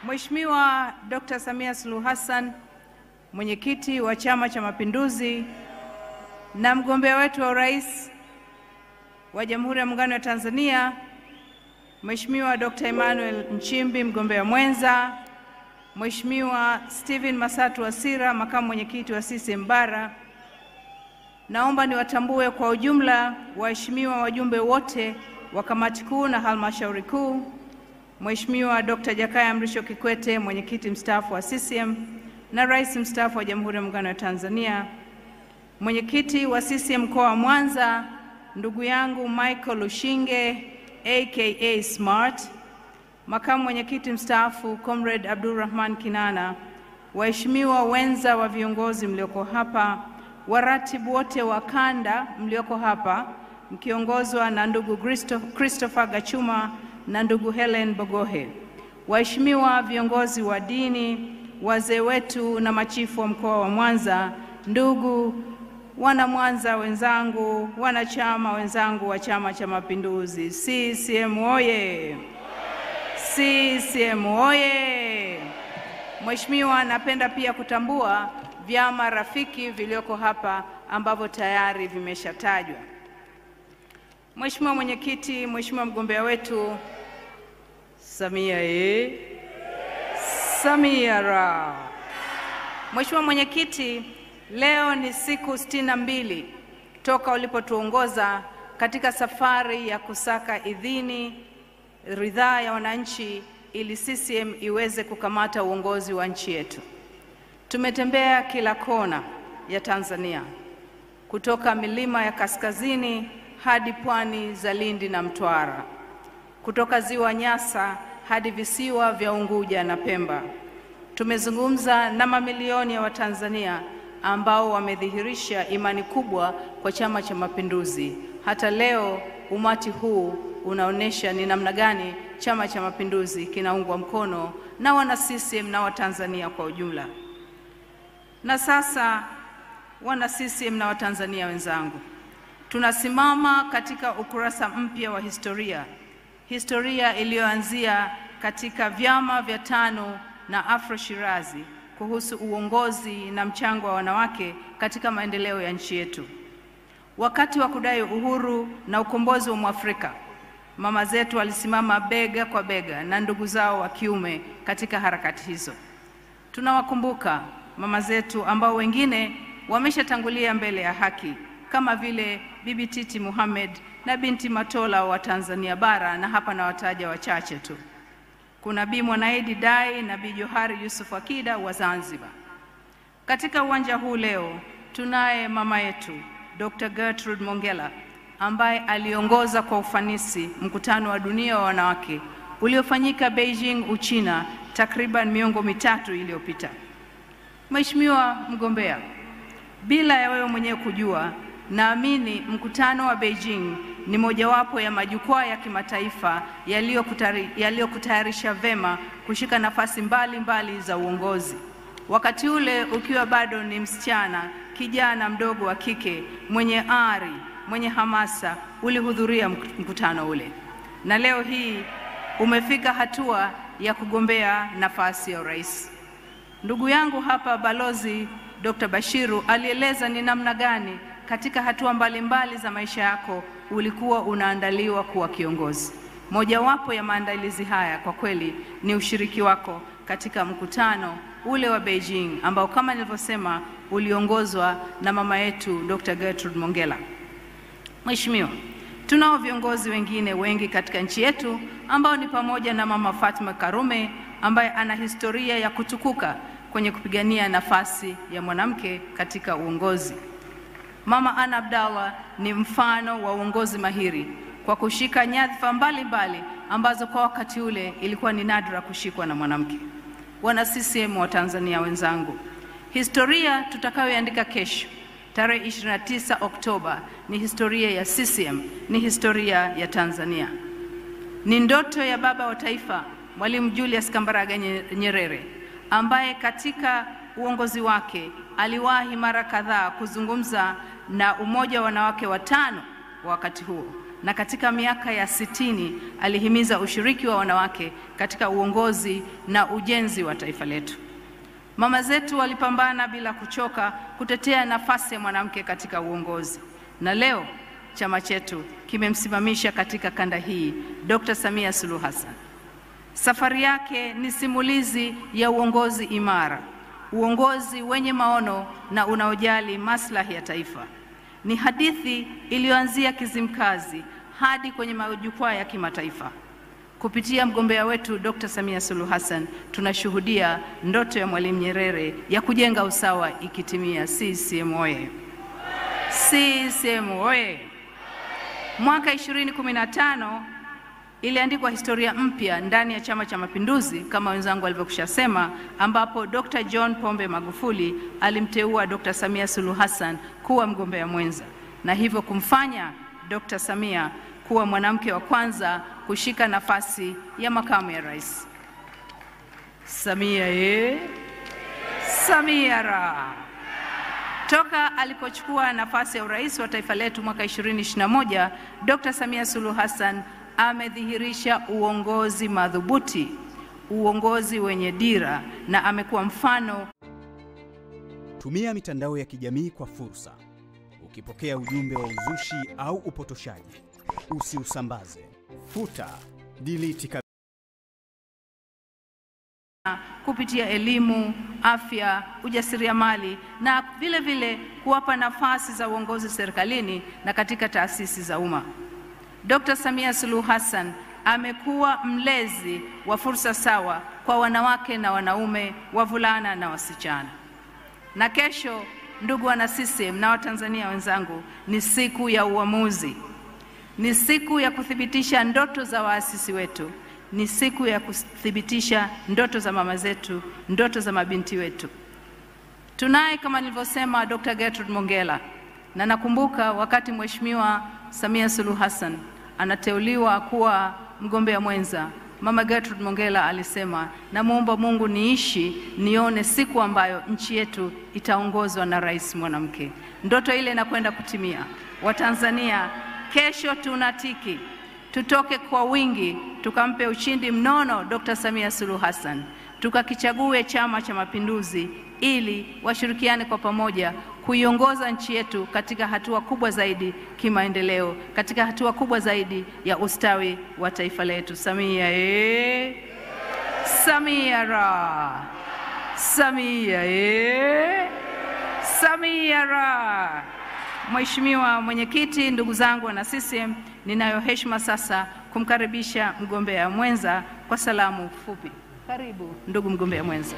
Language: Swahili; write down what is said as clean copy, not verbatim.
Mheshimiwa Dr. Samia Suluhu Hassan, mwenyekiti wa Chama cha Mapinduzi na mgombea wetu wa urais wa Jamhuri ya Muungano wa Tanzania, Mheshimiwa Dr. Emmanuel Nchimbi, mgombea mwenza, Mheshimiwa Stephen Masatu Wasira, makamu mwenyekiti wa CCM Bara, naomba niwatambue kwa ujumla waheshimiwa wajumbe wote wa kamati kuu na halmashauri kuu, Mheshimiwa Dr. Jakaya Mrisho Kikwete, mwenyekiti mstaafu wa CCM na rais mstaafu wa Jamhuri ya Muungano wa Tanzania, mwenyekiti wa CCM mkoa wa Mwanza, ndugu yangu Michael Lushinge aka Smart, makamu mwenyekiti mstaafu Comrade Abdulrahman Kinana, waheshimiwa wenza wa viongozi mlioko hapa, waratibu wote wa kanda mlioko hapa mkiongozwa na ndugu Christopher Gachuma na ndugu Helen Bogohe, waheshimiwa viongozi wa dini, wazee wetu na machifu wa mkoa wa Mwanza, ndugu wana Mwanza wenzangu, wanachama wenzangu wa Chama cha Mapinduzi, CCM oye! CCM oye! Mheshimiwa, napenda pia kutambua vyama rafiki vilioko hapa ambavyo tayari vimeshatajwa. Mheshimiwa mwenyekiti, Mheshimiwa mgombea wetu Samia Samia ra. Mheshimiwa mwenyekiti, leo ni siku 62 toka ulipotuongoza katika safari ya kusaka idhini, ridhaa ya wananchi ili CCM iweze kukamata uongozi wa nchi yetu. Tumetembea kila kona ya Tanzania, kutoka milima ya kaskazini hadi pwani za Lindi na Mtwara, kutoka ziwa Nyasa hadi visiwa vya Unguja na Pemba. Tumezungumza na mamilioni ya Watanzania ambao wamedhihirisha imani kubwa kwa Chama cha Mapinduzi. Hata leo umati huu unaonesha ni namna gani Chama cha Mapinduzi kinaungwa mkono na wana CCM na Watanzania kwa ujumla. Na sasa wana CCM na Watanzania wenzangu, tunasimama katika ukurasa mpya wa historia iliyoanzia katika vyama vya tano na Afro Shirazi kuhusu uongozi na mchango wa wanawake katika maendeleo ya nchi yetu. Wakati wa kudai uhuru na ukombozi wa Mwafrika, mama zetu walisimama bega kwa bega na ndugu zao wa kiume katika harakati hizo. Tunawakumbuka mama zetu ambao wengine wameshatangulia mbele ya haki, kama vile Bibi Titi Mohamed na Binti Matola wa Tanzania Bara, na hapa na wataja wachache tu. Kuna Bi Mwanaidi Dai na Bi Johari Yusuf Akida wa Zanzibar. Katika uwanja huu leo tunaye mama yetu Dr. Gertrude Mongella ambaye aliongoza kwa ufanisi mkutano wa dunia wa wanawake uliofanyika Beijing, Uchina takriban miongo mitatu iliyopita. Mheshimiwa mgombea, bila ya wewe mwenyewe kujua, naamini mkutano wa Beijing ni mojawapo ya majukwaa ya kimataifa yaliyokutayarisha vema kushika nafasi mbalimbali za uongozi. Wakati ule ukiwa bado ni msichana, kijana mdogo wa kike, mwenye ari, mwenye hamasa, ulihudhuria mkutano ule. Na leo hii umefika hatua ya kugombea nafasi ya urais. Ndugu yangu hapa Balozi Dr. Bashiru alieleza ni namna gani katika hatua mbalimbali za maisha yako ulikuwa unaandaliwa kuwa kiongozi. Mojawapo ya maandalizi haya kwa kweli ni ushiriki wako katika mkutano ule wa Beijing ambao kama nilivyosema uliongozwa na mama yetu Dr. Gertrude Mongella. Mheshimiwa, tunao viongozi wengine wengi katika nchi yetu ambao ni pamoja na Mama Fatma Karume ambaye ana historia ya kutukuka kwenye kupigania nafasi ya mwanamke katika uongozi. Mama Ana Abdallah ni mfano wa uongozi mahiri kwa kushika nyadhifa mbalimbali ambazo kwa wakati ule ilikuwa ni nadra kushikwa na mwanamke. Wana CCM wa Tanzania wenzangu, historia tutakayoandika kesho tarehe 29 Oktoba ni historia ya CCM, ni historia ya Tanzania. Ni ndoto ya baba wa taifa Mwalimu Julius Kambarage Nyerere ambaye katika uongozi wake aliwahi mara kadhaa kuzungumza na umoja wa wanawake watano wa wakati huo na katika miaka ya 60 alihimiza ushiriki wa wanawake katika uongozi na ujenzi wa taifa letu. Mama zetu walipambana bila kuchoka kutetea nafasi ya mwanamke katika uongozi, na leo chama chetu kimemsimamisha katika kanda hii Dr. Samia Suluhu Hassan. Safari yake ni simulizi ya uongozi imara, uongozi wenye maono na unaojali maslahi ya taifa. Ni hadithi iliyoanzia Kizimkazi hadi kwenye majukwaa ya kimataifa. Kupitia mgombea wetu Dr. Samia Suluhu Hassan, tunashuhudia ndoto ya Mwalimu Nyerere ya kujenga usawa ikitimia. CCM oye! CCM oye! Mwaka 2015 iliandikwa historia mpya ndani ya Chama cha Mapinduzi kama wenzangu walivyokushasema, ambapo Dr. John Pombe Magufuli alimteua Dr. Samia Suluhu Hassan kuwa mgombea mwenza, na hivyo kumfanya Dr. Samia kuwa mwanamke wa kwanza kushika nafasi ya makamu ya rais. Samia Samia ra! Toka alipochukua nafasi ya urais wa taifa letu mwaka 2021, Dr. Samia Suluhu Hassan amedhihirisha uongozi madhubuti, uongozi wenye dira, na amekuwa mfano. Tumia mitandao ya kijamii kwa fursa. Ukipokea ujumbe wa uzushi au upotoshaji, usiusambaze. Futa, delete kupitia elimu, afya, ujasiriamali na vile vile kuwapa nafasi za uongozi serikalini na katika taasisi za umma. Dr. Samia Suluhu Hassan amekuwa mlezi wa fursa sawa kwa wanawake na wanaume, wavulana na wasichana. Na kesho, ndugu wana CCM na Watanzania wenzangu, ni siku ya uamuzi. Ni siku ya kuthibitisha ndoto za waasisi wetu. Ni siku ya kuthibitisha ndoto za mama zetu, ndoto za mabinti wetu. Tunaye kama nilivyosema Dr. Gertrude Mongella, na nakumbuka wakati Mheshimiwa Samia Suluhu Hassan anateuliwa kuwa mgombea mwenza, Mama Gertrude Mongella alisema, namuomba Mungu niishi nione siku ambayo nchi yetu itaongozwa na rais mwanamke. Ndoto ile inakwenda kutimia. Watanzania, kesho tunatiki. Tutoke kwa wingi, tukampe ushindi mnono Dr. Samia Suluhu Hassan. Tukakichague Chama cha Mapinduzi ili washirikiane kwa pamoja kuiongoza nchi yetu katika hatua kubwa zaidi kimaendeleo, katika hatua kubwa zaidi ya ustawi wa taifa letu. Samia Samia ra! Samia Samia ra! Mheshimiwa Mwenyekiti, ndugu zangu wana CCM, ninayo heshima sasa kumkaribisha mgombea mwenza kwa salamu fupi. Karibu ndugu mgombea mwenza.